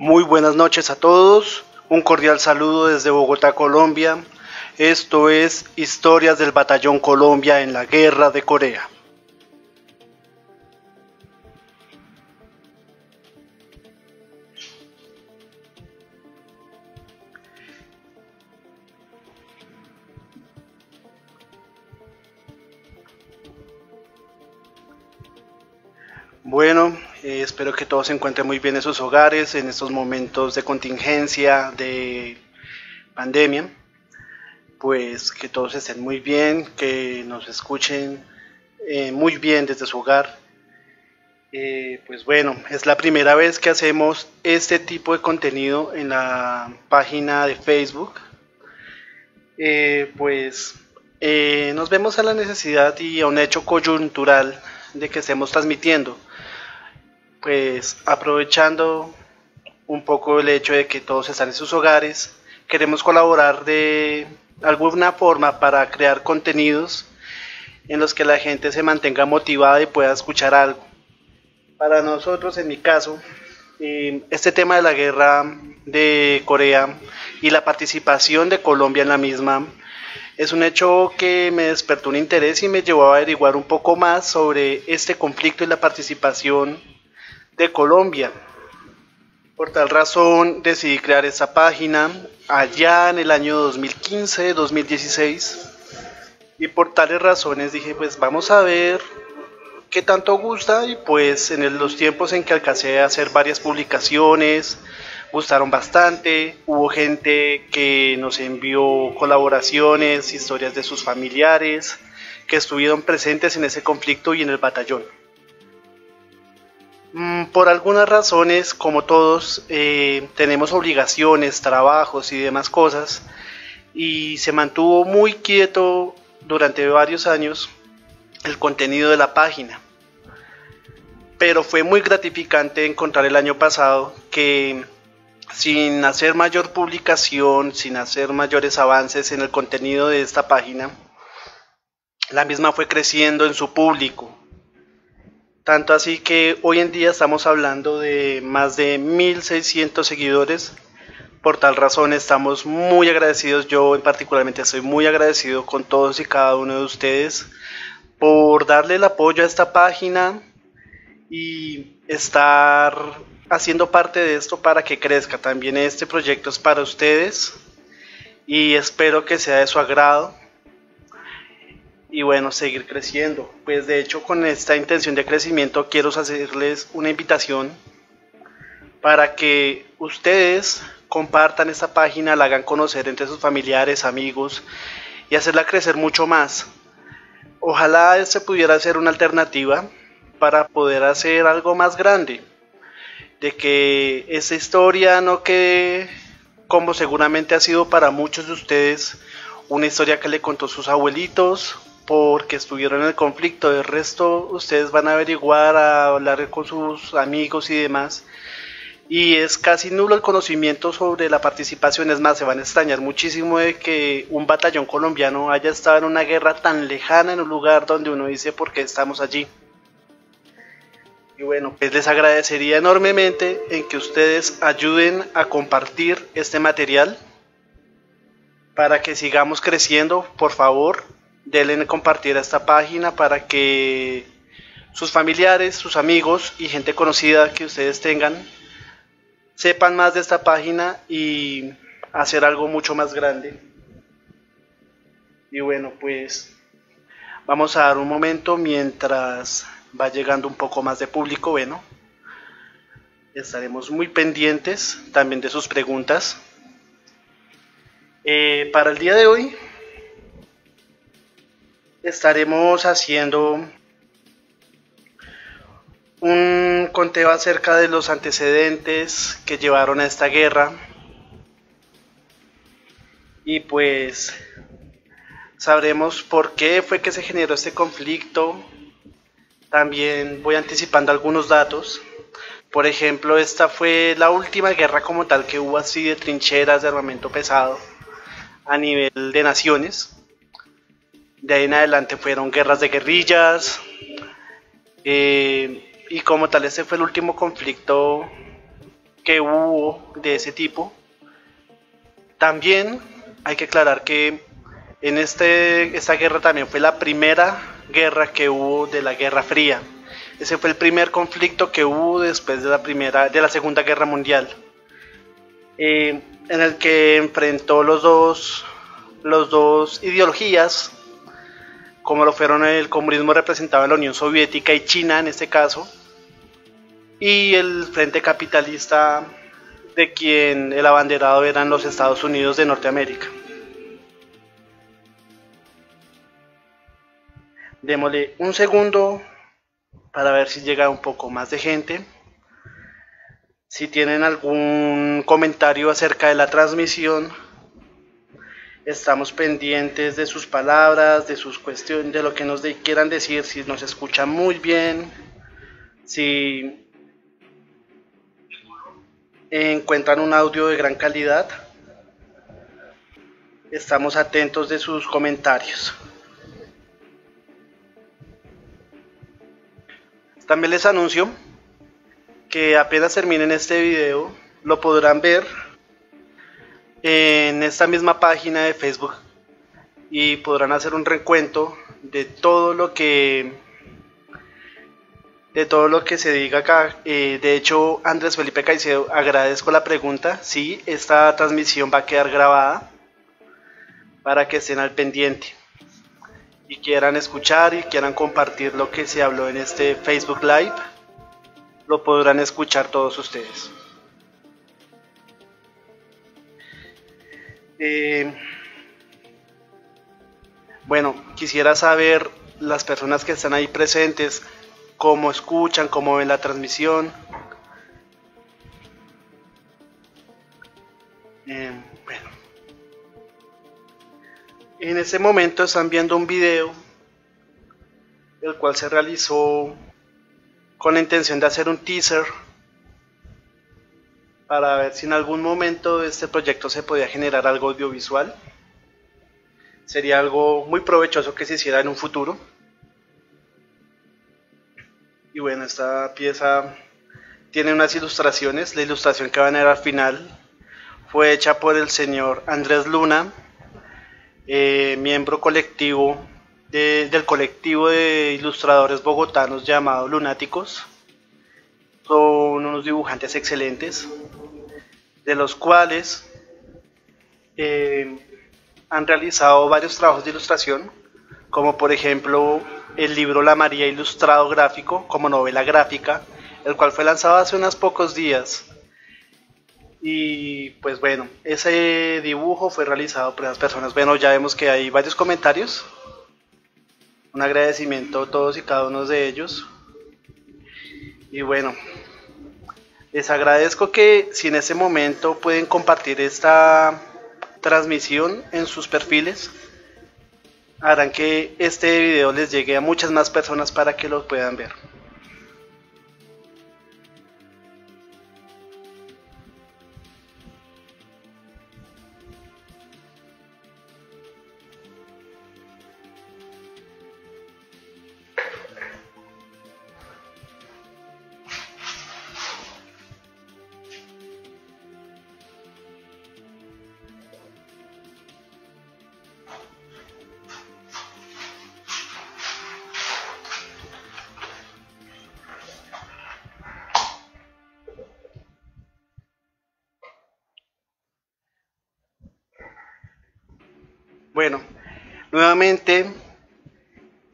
Muy buenas noches a todos, un cordial saludo desde Bogotá, Colombia. Esto es Historias del Batallón Colombia en la Guerra de Corea. Bueno, espero que todos se encuentren muy bien en sus hogares en estos momentos de contingencia, de pandemia. Pues que todos estén muy bien, que nos escuchen muy bien desde su hogar. Pues bueno, es la primera vez que hacemos este tipo de contenido en la página de Facebook. Nos vemos a la necesidad y a un hecho coyuntural de que estemos transmitiendo. Pues aprovechando un poco el hecho de que todos están en sus hogares, queremos colaborar de alguna forma para crear contenidos en los que la gente se mantenga motivada y pueda escuchar algo. Para nosotros, en mi caso, este tema de la guerra de Corea y la participación de Colombia en la misma es un hecho que me despertó un interés y me llevó a averiguar un poco más sobre este conflicto y la participación de Colombia. Por tal razón decidí crear esta página allá en el año 2015-2016 y por tales razones dije pues vamos a ver qué tanto gusta y pues en los tiempos en que alcancé a hacer varias publicaciones gustaron bastante, hubo gente que nos envió colaboraciones, historias de sus familiares que estuvieron presentes en ese conflicto y en el batallón. Por algunas razones, como todos, tenemos obligaciones, trabajos y demás cosas, y se mantuvo muy quieto durante varios años el contenido de la página. Pero fue muy gratificante encontrar el año pasado que sin hacer mayor publicación, sin hacer mayores avances en el contenido de esta página, la misma fue creciendo en su público. Tanto así que hoy en día estamos hablando de más de 1600 seguidores. Por tal razón estamos muy agradecidos, yo particularmente estoy muy agradecido con todos y cada uno de ustedes por darle el apoyo a esta página y estar haciendo parte de esto para que crezca. También este proyecto es para ustedes y espero que sea de su agrado. Y bueno, seguir creciendo. Pues de hecho con esta intención de crecimiento quiero hacerles una invitación para que ustedes compartan esta página, la hagan conocer entre sus familiares, amigos y hacerla crecer mucho más. Ojalá este pudiera ser una alternativa para poder hacer algo más grande, de que esa historia no quede como seguramente ha sido para muchos de ustedes, una historia que le contó sus abuelitos porque estuvieron en el conflicto. De resto ustedes van a averiguar, a hablar con sus amigos y demás, y es casi nulo el conocimiento sobre la participación. Es más, se van a extrañar muchísimo de que un batallón colombiano haya estado en una guerra tan lejana, en un lugar donde uno dice por qué estamos allí. Y bueno, pues les agradecería enormemente en que ustedes ayuden a compartir este material para que sigamos creciendo. Por favor, denle compartir a esta página para que sus familiares, sus amigos y gente conocida que ustedes tengan sepan más de esta página y hacer algo mucho más grande. Y bueno, pues vamos a dar un momento mientras va llegando un poco más de público. Bueno, estaremos muy pendientes también de sus preguntas. Para el día de hoy estaremos haciendo un conteo acerca de los antecedentes que llevaron a esta guerra y pues sabremos por qué fue que se generó este conflicto. También voy anticipando algunos datos. Por ejemplo, esta fue la última guerra como tal que hubo así de trincheras de armamento pesado a nivel de naciones. De ahí en adelante fueron guerras de guerrillas, y como tal este fue el último conflicto que hubo de ese tipo. También hay que aclarar que esta guerra también fue la primera guerra que hubo de la Guerra Fría. Ese fue el primer conflicto que hubo después de la Segunda Guerra Mundial, en el que enfrentó los dos ideologías, como lo fueron el comunismo representado en la Unión Soviética y China en este caso, y el frente capitalista de quien el abanderado eran los Estados Unidos de Norteamérica. Démosle un segundo para ver si llega un poco más de gente. Si tienen algún comentario acerca de la transmisión, estamos pendientes de sus palabras, de sus cuestiones, de lo que nos quieran decir, si nos escuchan muy bien, si encuentran un audio de gran calidad. Estamos atentos de sus comentarios. También les anuncio que apenas terminen este video lo podrán ver en esta misma página de Facebook y podrán hacer un recuento de todo lo que se diga acá. De hecho, Andrés Felipe Caicedo, agradezco la pregunta. Sí, esta transmisión va a quedar grabada para que estén al pendiente y quieran escuchar y quieran compartir lo que se habló en este Facebook Live. Lo podrán escuchar todos ustedes. Bueno, quisiera saber las personas que están ahí presentes, cómo escuchan, cómo ven la transmisión. Bueno, en este momento están viendo un video, el cual se realizó con la intención de hacer un teaser para ver si en algún momento de este proyecto se podía generar algo audiovisual. Sería algo muy provechoso que se hiciera en un futuro. Y bueno, esta pieza tiene unas ilustraciones. La ilustración que van a ver al final fue hecha por el señor Andrés Luna, miembro colectivo del colectivo de ilustradores bogotanos llamado Lunáticos. Son unos dibujantes excelentes, de los cuales han realizado varios trabajos de ilustración, como por ejemplo el libro La María ilustrado gráfico como novela gráfica, el cual fue lanzado hace unos pocos días. Y pues bueno, ese dibujo fue realizado por esas personas. Bueno, ya vemos que hay varios comentarios. Un agradecimiento a todos y cada uno de ellos. Y bueno, les agradezco que si en este momento pueden compartir esta transmisión en sus perfiles, harán que este video les llegue a muchas más personas para que lo puedan ver. Bueno, nuevamente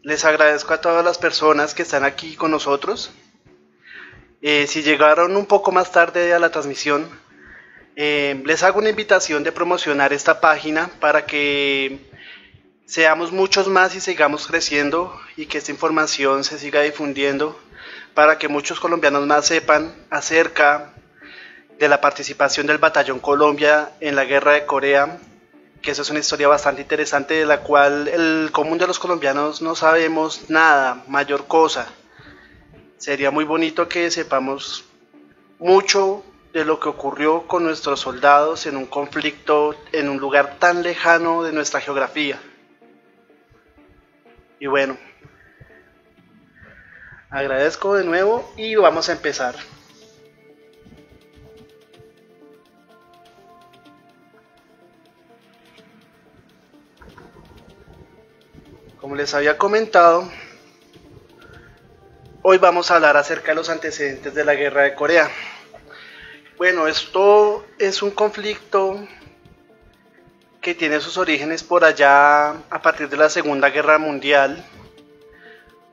les agradezco a todas las personas que están aquí con nosotros. Si llegaron un poco más tarde a la transmisión, les hago una invitación de promocionar esta página para que seamos muchos más y sigamos creciendo y que esta información se siga difundiendo para que muchos colombianos más sepan acerca de la participación del Batallón Colombia en la Guerra de Corea, que eso es una historia bastante interesante de la cual el común de los colombianos no sabemos nada, mayor cosa. Sería muy bonito que sepamos mucho de lo que ocurrió con nuestros soldados en un conflicto en un lugar tan lejano de nuestra geografía. Y bueno, agradezco de nuevo y vamos a empezar. les había comentado, hoy vamos a hablar acerca de los antecedentes de la guerra de Corea. Bueno, esto es un conflicto que tiene sus orígenes por allá a partir de la Segunda Guerra Mundial,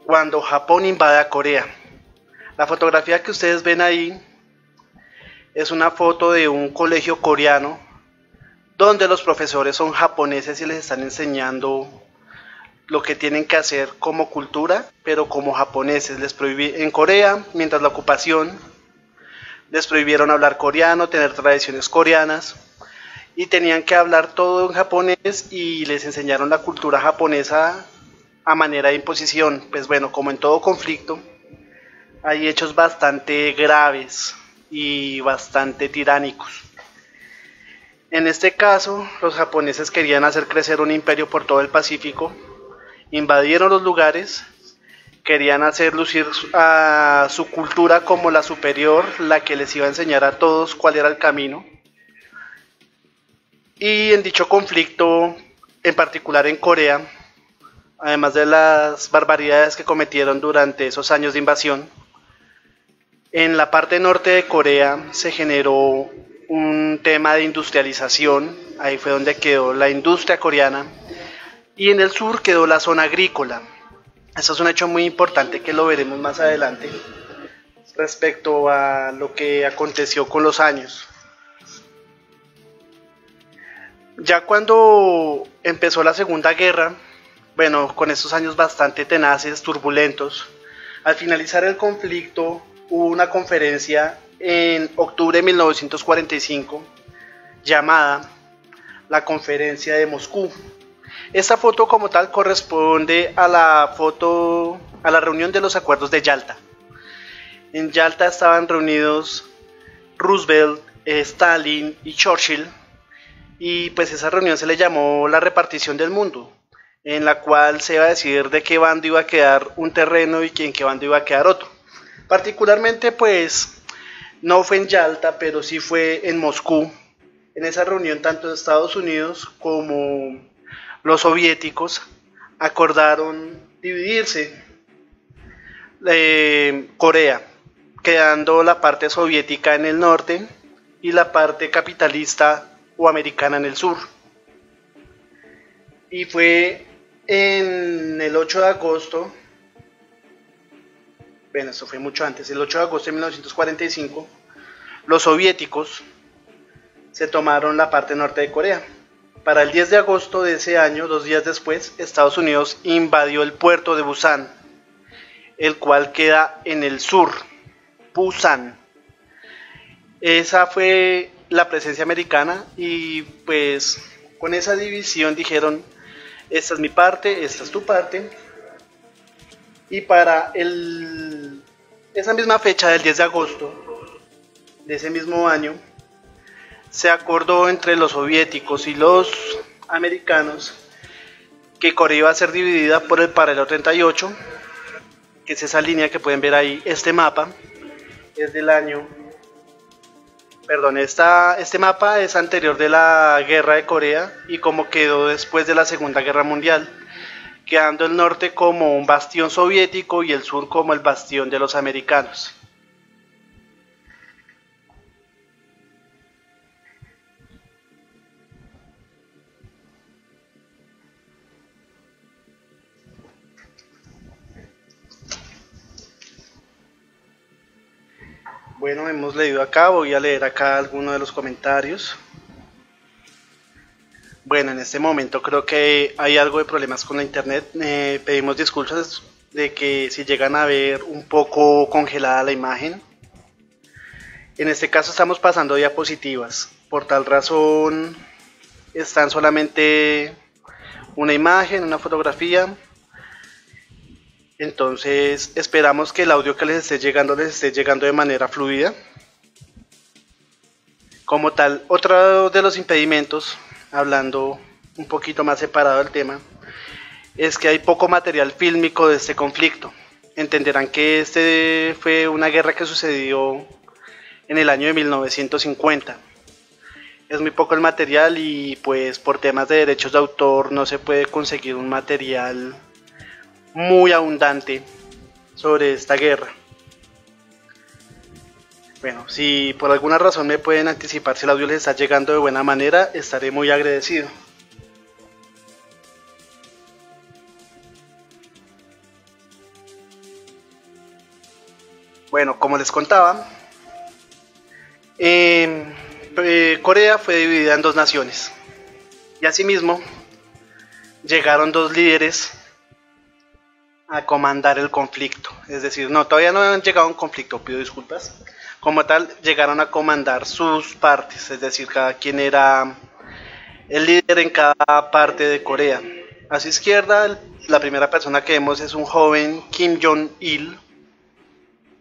cuando Japón invade a Corea. La fotografía que ustedes ven ahí es una foto de un colegio coreano donde los profesores son japoneses y les están enseñando lo que tienen que hacer como cultura, pero como japoneses. En Corea, mientras la ocupación, les prohibieron hablar coreano, tener tradiciones coreanas, y tenían que hablar todo en japonés, y les enseñaron la cultura japonesa a manera de imposición. Pues bueno, como en todo conflicto, hay hechos bastante graves y bastante tiránicos. En este caso, los japoneses querían hacer crecer un imperio por todo el Pacífico, invadieron los lugares, querían hacer lucir a su cultura como la superior, la que les iba a enseñar a todos cuál era el camino. Y en dicho conflicto, en particular en Corea, además de las barbaridades que cometieron durante esos años de invasión, en la parte norte de Corea se generó un tema de industrialización. Ahí fue donde quedó la industria coreana, y en el sur quedó la zona agrícola. Eso es un hecho muy importante que lo veremos más adelante respecto a lo que aconteció con los años. Ya cuando empezó la Segunda Guerra, bueno, con estos años bastante tenaces, turbulentos, al finalizar el conflicto hubo una conferencia en octubre de 1945 llamada la Conferencia de Moscú. Esta foto como tal corresponde a la reunión de los acuerdos de Yalta. En Yalta estaban reunidos Roosevelt, Stalin y Churchill, y pues esa reunión se le llamó la repartición del mundo, en la cual se iba a decidir de qué bando iba a quedar un terreno y en qué bando iba a quedar otro. Particularmente pues no fue en Yalta, pero sí fue en Moscú. En esa reunión tanto Estados Unidos como los soviéticos acordaron dividirse Corea, quedando la parte soviética en el norte y la parte capitalista o americana en el sur. Y fue en el 8 de agosto, bueno, esto fue mucho antes, el 8 de agosto de 1945, los soviéticos se tomaron la parte norte de Corea. Para el 10 de agosto de ese año, 2 días después, Estados Unidos invadió el puerto de Busan, el cual queda en el sur, Busan. Esa fue la presencia americana, y pues con esa división dijeron: esta es mi parte, esta es tu parte. Y para esa misma fecha del 10 de agosto de ese mismo año, se acordó entre los soviéticos y los americanos que Corea iba a ser dividida por el paralelo 38, que es esa línea que pueden ver ahí. Este mapa es del año, perdón, este mapa es anterior de la guerra de Corea y como quedó después de la Segunda Guerra Mundial, quedando el norte como un bastión soviético y el sur como el bastión de los americanos. Bueno, hemos leído acá, voy a leer acá algunos de los comentarios. Bueno, en este momento creo que hay algo de problemas con la internet. Pedimos disculpas de que si llegan a ver un poco congelada la imagen. En este caso estamos pasando diapositivas. Por tal razón están solamente una imagen, una fotografía. Entonces esperamos que el audio que les esté llegando de manera fluida. Como tal, otro de los impedimentos, hablando un poquito más separado del tema, es que hay poco material fílmico de este conflicto. Entenderán que este fue una guerra que sucedió en el año de 1950. Es muy poco el material y pues por temas de derechos de autor no se puede conseguir un material muy abundante sobre esta guerra. Bueno, si por alguna razón me pueden anticipar si el audio les está llegando de buena manera, estaré muy agradecido. Bueno, como les contaba, Corea fue dividida en dos naciones y asimismo llegaron dos líderes a comandar el conflicto. Es decir, no, todavía no han llegado a un conflicto, pido disculpas. Como tal, llegaron a comandar sus partes, es decir, cada quien era el líder en cada parte de Corea. A su izquierda, la primera persona que vemos es un joven Kim Jong-il,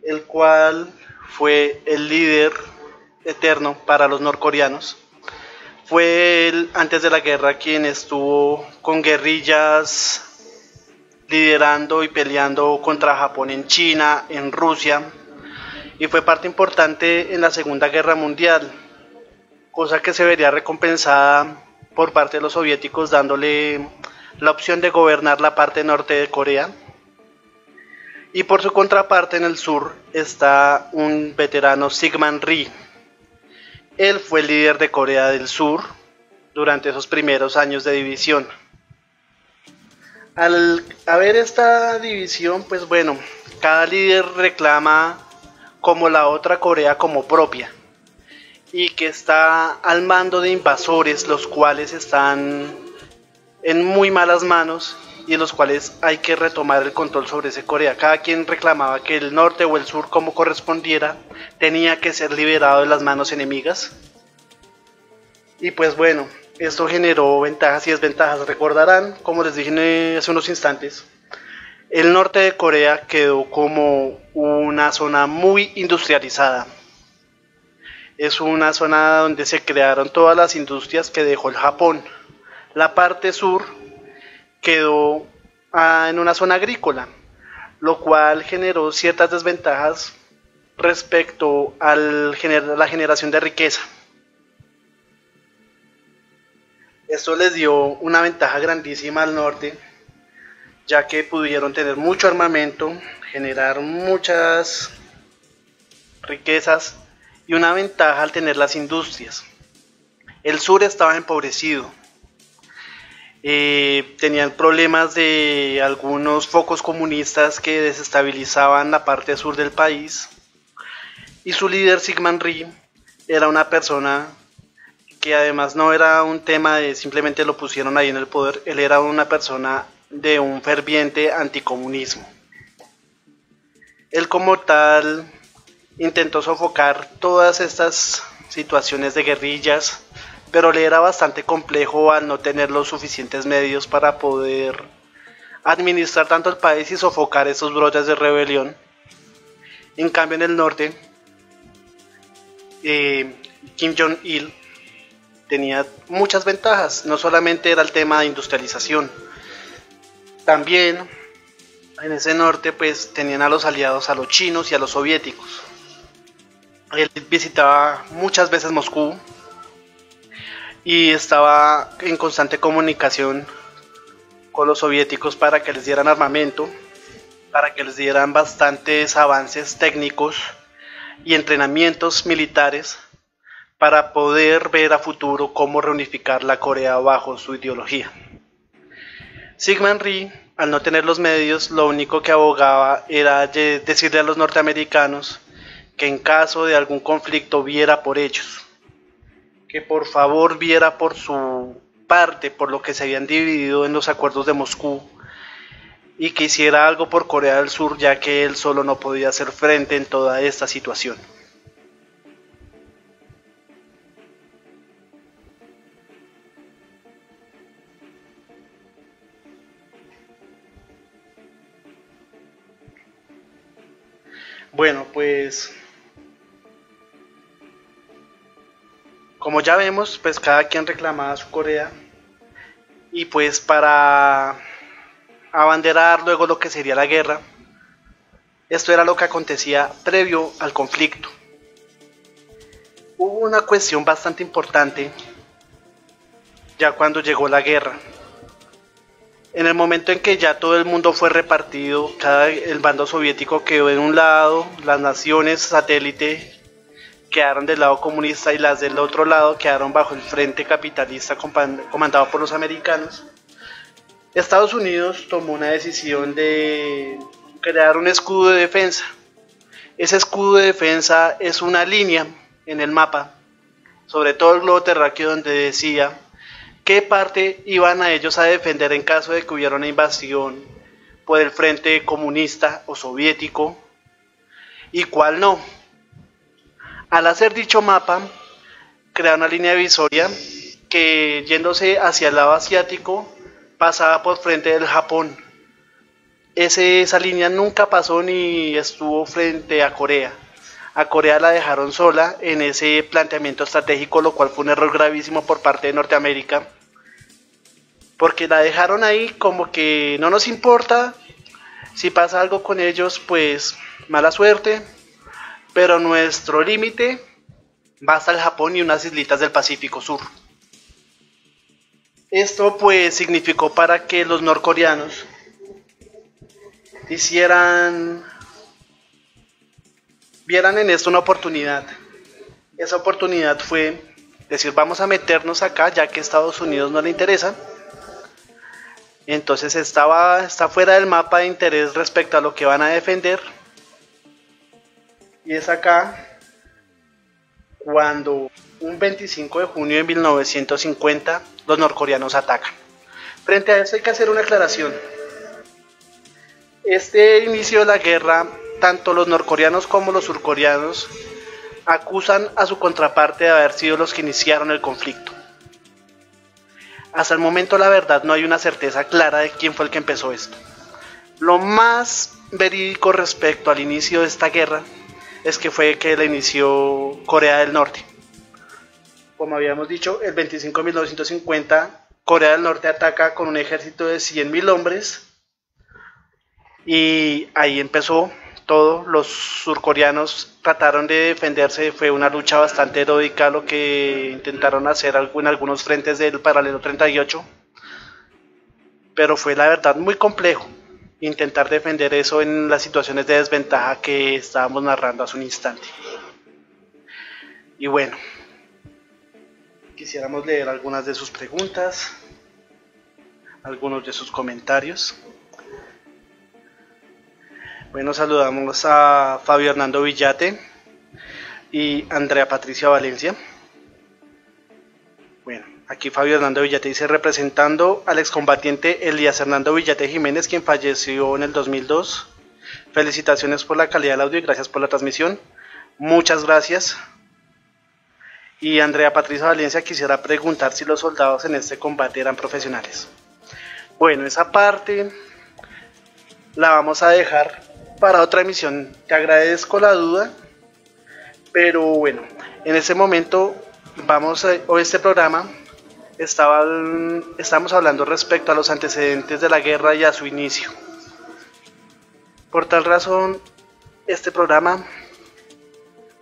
el cual fue el líder eterno para los norcoreanos. Fue él, antes de la guerra, quien estuvo con guerrillas liderando y peleando contra Japón en China, en Rusia, y fue parte importante en la Segunda Guerra Mundial, cosa que se vería recompensada por parte de los soviéticos dándole la opción de gobernar la parte norte de Corea. Y por su contraparte en el sur está un veterano, Syngman Rhee. Él fue el líder de Corea del Sur durante esos primeros años de división. Al haber esta división, pues bueno, cada líder reclama como la otra Corea como propia y que está al mando de invasores, los cuales están en muy malas manos y en los cuales hay que retomar el control sobre ese Corea. Cada quien reclamaba que el norte o el sur, como correspondiera, tenía que ser liberado de las manos enemigas. Y pues bueno, esto generó ventajas y desventajas. Recordarán, como les dije hace unos instantes, el norte de Corea quedó como una zona muy industrializada. Es una zona donde se crearon todas las industrias que dejó el Japón. La parte sur quedó en una zona agrícola, lo cual generó ciertas desventajas respecto a la generación de riqueza. Esto les dio una ventaja grandísima al norte, ya que pudieron tener mucho armamento, generar muchas riquezas y una ventaja al tener las industrias. El sur estaba empobrecido. Tenían problemas de algunos focos comunistas que desestabilizaban la parte sur del país, y su líder Syngman Rhee era una persona que además no era un tema de simplemente lo pusieron ahí en el poder, él era una persona de un ferviente anticomunismo. Él como tal intentó sofocar todas estas situaciones de guerrillas, pero le era bastante complejo al no tener los suficientes medios para poder administrar tanto el país y sofocar esos brotes de rebelión. En cambio, en el norte, Kim Jong-il tenía muchas ventajas. No solamente era el tema de industrialización, también en ese norte pues tenían a los aliados, a los chinos y a los soviéticos. Él visitaba muchas veces Moscú y estaba en constante comunicación con los soviéticos para que les dieran armamento, para que les dieran bastantes avances técnicos y entrenamientos militares para poder ver a futuro cómo reunificar la Corea bajo su ideología. Syngman Rhee, al no tener los medios, lo único que abogaba era decirle a los norteamericanos que en caso de algún conflicto viera por ellos, que por favor viera por su parte, por lo que se habían dividido en los acuerdos de Moscú, y que hiciera algo por Corea del Sur, ya que él solo no podía hacer frente en toda esta situación. Bueno, pues como ya vemos, pues cada quien reclamaba su Corea, y pues para abanderar luego lo que sería la guerra, esto era lo que acontecía previo al conflicto. Hubo una cuestión bastante importante ya cuando llegó la guerra. En el momento en que ya todo el mundo fue repartido, el bando soviético quedó en un lado, las naciones satélite quedaron del lado comunista y las del otro lado quedaron bajo el frente capitalista comandado por los americanos. Estados Unidos tomó una decisión de crear un escudo de defensa. Ese escudo de defensa es una línea en el mapa, sobre todo el globo terráqueo, donde decía qué parte iban a ellos a defender en caso de que hubiera una invasión por el frente comunista o soviético y cuál no. Al hacer dicho mapa, crea una línea divisoria que, yéndose hacia el lado asiático, pasaba por frente del Japón. Esa línea nunca pasó ni estuvo frente a Corea. A Corea la dejaron sola en ese planteamiento estratégico, lo cual fue un error gravísimo por parte de Norteamérica, porque la dejaron ahí como que no nos importa, si pasa algo con ellos pues mala suerte, pero nuestro límite va hasta el Japón y unas islitas del Pacífico Sur. Esto pues significó para que los norcoreanos vieran en esto una oportunidad. Esa oportunidad fue decir, vamos a meternos acá ya que a Estados Unidos no le interesa. Entonces está fuera del mapa de interés respecto a lo que van a defender. Y es acá cuando un 25 de junio de 1950 los norcoreanos atacan. Frente a eso hay que hacer una aclaración. Este inicio de la guerra, tanto los norcoreanos como los surcoreanos acusan a su contraparte de haber sido los que iniciaron el conflicto. Hasta el momento, la verdad, no hay una certeza clara de quién fue el que empezó esto. Lo más verídico respecto al inicio de esta guerra es que fue que la inició Corea del Norte. Como habíamos dicho, el 25 de 1950, Corea del Norte ataca con un ejército de 100.000 hombres y ahí empezó todo. Los surcoreanos trataron de defenderse, fue una lucha bastante heroica lo que intentaron hacer en algunos frentes del paralelo 38, pero fue la verdad muy complejo intentar defender eso en las situaciones de desventaja que estábamos narrando hace un instante. Y bueno, quisiéramos leer algunas de sus preguntas, algunos de sus comentarios. Bueno, saludamos a Fabio Hernando Villate y Andrea Patricia Valencia. Bueno, aquí Fabio Hernando Villate dice, representando al excombatiente Elías Hernando Villate Jiménez, quien falleció en el 2002. Felicitaciones por la calidad del audio y gracias por la transmisión. Muchas gracias. Y Andrea Patricia Valencia quisiera preguntar si los soldados en este combate eran profesionales. Bueno, esa parte la vamos a dejar para otra emisión. Te agradezco la duda, pero bueno, en ese momento hoy este programa estamos hablando respecto a los antecedentes de la guerra y a su inicio. Por tal razón, este programa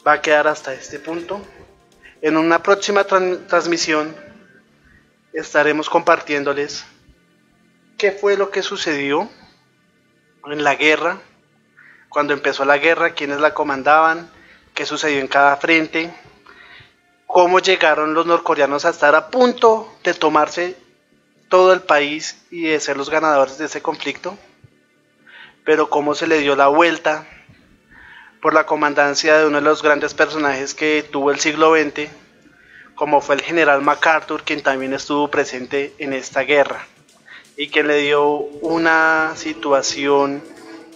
va a quedar hasta este punto. En una próxima transmisión estaremos compartiéndoles qué fue lo que sucedió en la guerra, cuando empezó la guerra, quiénes la comandaban, qué sucedió en cada frente, cómo llegaron los norcoreanos a estar a punto de tomarse todo el país y de ser los ganadores de ese conflicto, pero cómo se le dio la vuelta por la comandancia de uno de los grandes personajes que tuvo el siglo XX, como fue el general MacArthur, quien también estuvo presente en esta guerra y que le dio una situación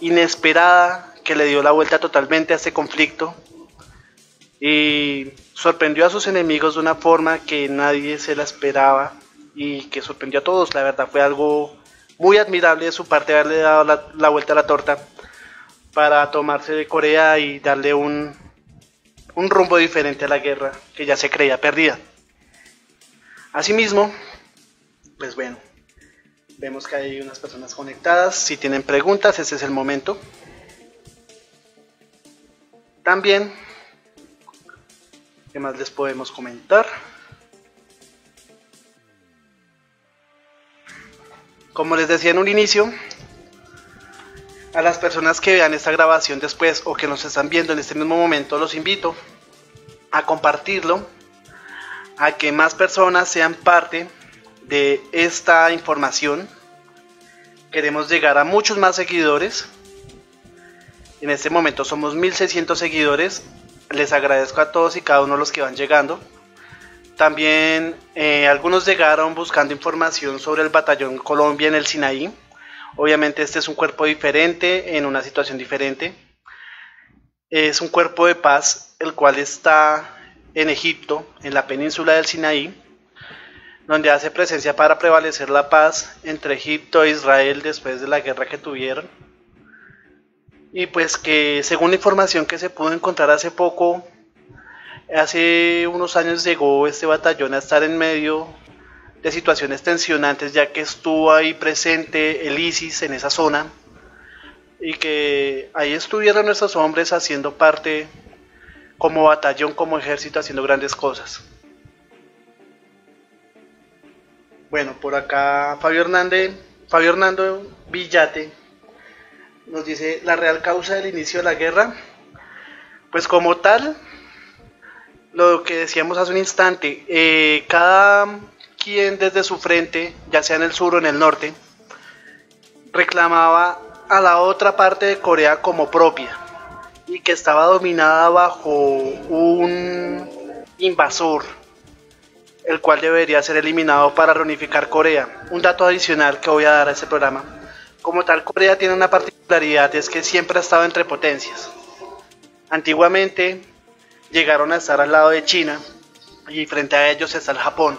inesperada, que le dio la vuelta totalmente a este conflicto y sorprendió a sus enemigos de una forma que nadie se la esperaba y que sorprendió a todos. La verdad fue algo muy admirable de su parte haberle dado la vuelta a la torta para tomarse de Corea y darle un rumbo diferente a la guerra que ya se creía perdida. Asimismo, pues bueno, vemos que hay unas personas conectadas. Si tienen preguntas, este es el momento. También, ¿qué más les podemos comentar? Como les decía en un inicio, a las personas que vean esta grabación después o que nos están viendo en este mismo momento, los invito a compartirlo, a que más personas sean parte de esta información. Queremos llegar a muchos más seguidores. En este momento somos 1600 seguidores. Les agradezco a todos y cada uno de los que van llegando. También algunos llegaron buscando información sobre el Batallón Colombia en el Sinaí. Obviamente este es un cuerpo diferente, en una situación diferente. Es un cuerpo de paz, el cual está en Egipto, en la península del Sinaí, donde hace presencia para prevalecer la paz entre Egipto e Israel después de la guerra que tuvieron. Y pues que según la información que se pudo encontrar hace poco, hace unos años llegó este batallón a estar en medio de situaciones tensionantes, ya que estuvo ahí presente el ISIS en esa zona y que ahí estuvieron nuestros hombres haciendo parte como batallón, como ejército, haciendo grandes cosas. Bueno, por acá Fabio Hernando Villate nos dice la real causa del inicio de la guerra. Pues como tal, lo que decíamos hace un instante, cada quien desde su frente, ya sea en el sur o en el norte, reclamaba a la otra parte de Corea como propia y que estaba dominada bajo un invasor, el cual debería ser eliminado para reunificar Corea. Un dato adicional que voy a dar a este programa: como tal, Corea tiene una particularidad, es que siempre ha estado entre potencias. Antiguamente llegaron a estar al lado de China y frente a ellos está el Japón.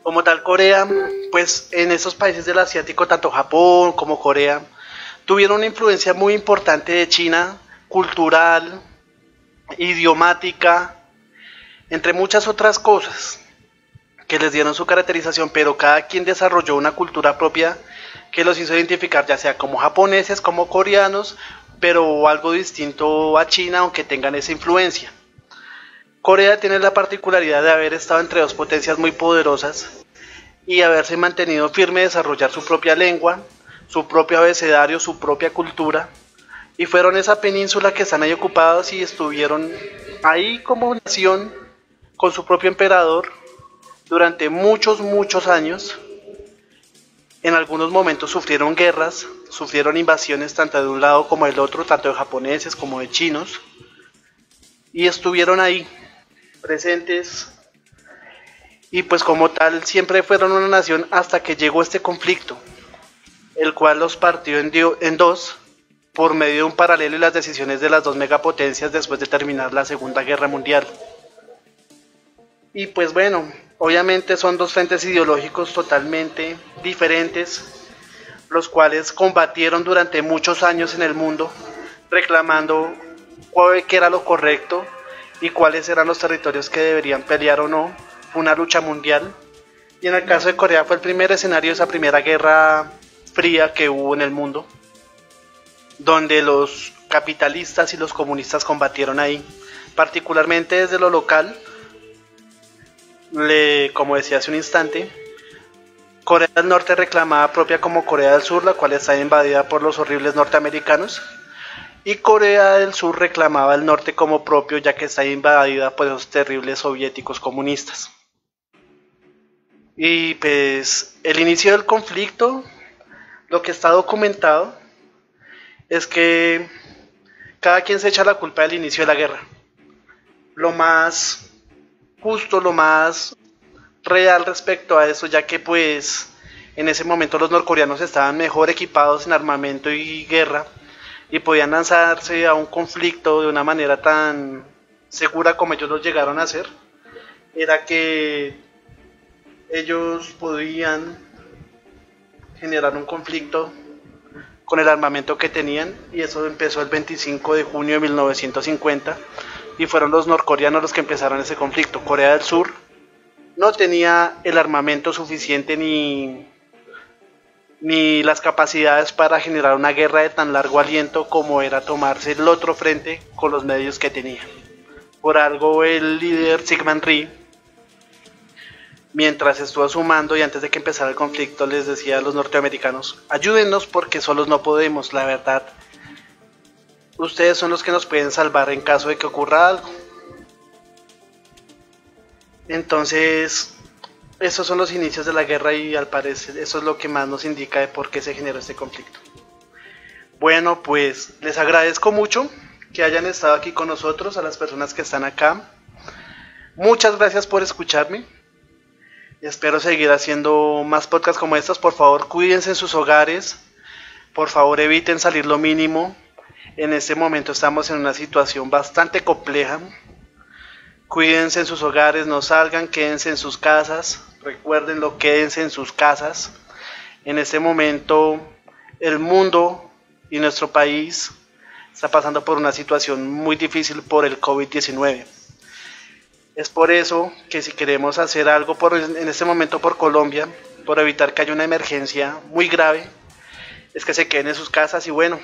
Como tal, Corea, pues en esos países del asiático, tanto Japón como Corea, tuvieron una influencia muy importante de China, cultural, idiomática, entre muchas otras cosas que les dieron su caracterización, pero cada quien desarrolló una cultura propia que los hizo identificar ya sea como japoneses, como coreanos, pero algo distinto a China, aunque tengan esa influencia. Corea tiene la particularidad de haber estado entre dos potencias muy poderosas y haberse mantenido firme, desarrollar su propia lengua, su propio abecedario, su propia cultura, y fueron esa península que están ahí ocupados y estuvieron ahí como nación con su propio emperador durante muchos años. En algunos momentos sufrieron guerras, sufrieron invasiones tanto de un lado como del otro, tanto de japoneses como de chinos, y estuvieron ahí presentes, y pues como tal siempre fueron una nación hasta que llegó este conflicto, el cual los partió en dos por medio de un paralelo y las decisiones de las dos megapotencias después de terminar la Segunda Guerra Mundial. Y pues bueno, obviamente son dos frentes ideológicos totalmente diferentes, los cuales combatieron durante muchos años en el mundo, reclamando qué era lo correcto y cuáles eran los territorios que deberían pelear o no. Fue una lucha mundial, y en el caso de Corea fue el primer escenario de esa primera guerra fría que hubo en el mundo, donde los capitalistas y los comunistas combatieron ahí, particularmente desde lo local. Como decía hace un instante, Corea del Norte reclamaba propia como Corea del Sur, la cual está invadida por los horribles norteamericanos, y Corea del Sur reclamaba el norte como propio, ya que está invadida por los terribles soviéticos comunistas. Y pues el inicio del conflicto, lo que está documentado es que cada quien se echa la culpa del inicio de la guerra. Lo más justo, lo más real respecto a eso, ya que pues en ese momento los norcoreanos estaban mejor equipados en armamento y guerra y podían lanzarse a un conflicto de una manera tan segura como ellos lo llegaron a hacer. Era que ellos podían generar un conflicto con el armamento que tenían, y eso empezó el 25 de junio de 1950 y fueron los norcoreanos los que empezaron ese conflicto. Corea del Sur no tenía el armamento suficiente ni las capacidades para generar una guerra de tan largo aliento como era tomarse el otro frente con los medios que tenía. Por algo el líder Syngman Rhee mientras estuvo sumando y antes de que empezara el conflicto les decía a los norteamericanos, ayúdennos porque solos no podemos, la verdad. Ustedes son los que nos pueden salvar en caso de que ocurra algo. Entonces, esos son los inicios de la guerra y al parecer eso es lo que más nos indica de por qué se generó este conflicto. Bueno, pues les agradezco mucho que hayan estado aquí con nosotros, a las personas que están acá. Muchas gracias por escucharme. Espero seguir haciendo más podcasts como estos. Por favor, cuídense en sus hogares. Por favor, eviten salir lo mínimo. En este momento estamos en una situación bastante compleja. Cuídense en sus hogares, no salgan, quédense en sus casas. Recuérdenlo, quédense en sus casas. En este momento el mundo y nuestro país está pasando por una situación muy difícil por el COVID-19. Es por eso que si queremos hacer algo en este momento por Colombia, por evitar que haya una emergencia muy grave, es que se queden en sus casas y bueno,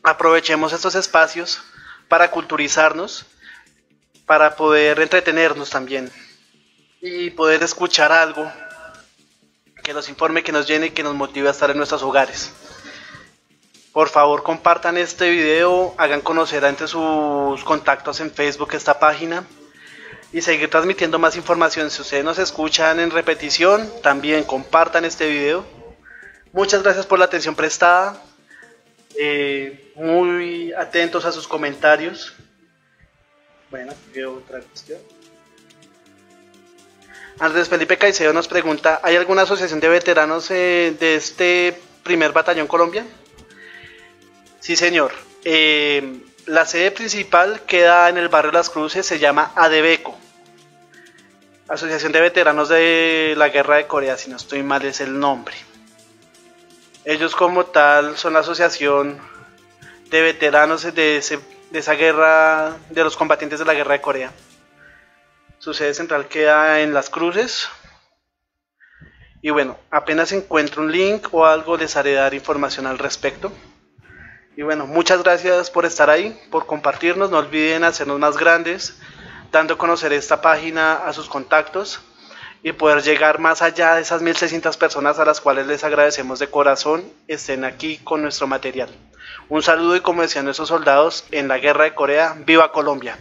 aprovechemos estos espacios para culturizarnos, para poder entretenernos también y poder escuchar algo que nos informe, que nos llene y que nos motive a estar en nuestros hogares. Por favor, compartan este video, hagan conocer entre sus contactos en Facebook esta página y seguir transmitiendo más información. Si ustedes nos escuchan en repetición, también compartan este video. Muchas gracias por la atención prestada. Muy atentos a sus comentarios. Bueno, aquí veo otra cuestión. Andrés Felipe Caicedo nos pregunta, ¿hay alguna asociación de veteranos de este primer batallón Colombia? Sí, señor. La sede principal queda en el barrio Las Cruces, se llama ADEVECO, Asociación de Veteranos de la Guerra de Corea, si no estoy mal es el nombre. Ellos como tal son la asociación de veteranos de esa guerra, de los combatientes de la Guerra de Corea. Su sede central queda en Las Cruces. Y bueno, apenas encuentro un link o algo les haré dar información al respecto. Y bueno, muchas gracias por estar ahí, por compartirnos. No olviden hacernos más grandes, dando a conocer esta página a sus contactos y poder llegar más allá de esas 1600 personas a las cuales les agradecemos de corazón estén aquí con nuestro material. Un saludo y como decían nuestros soldados en la Guerra de Corea, ¡viva Colombia!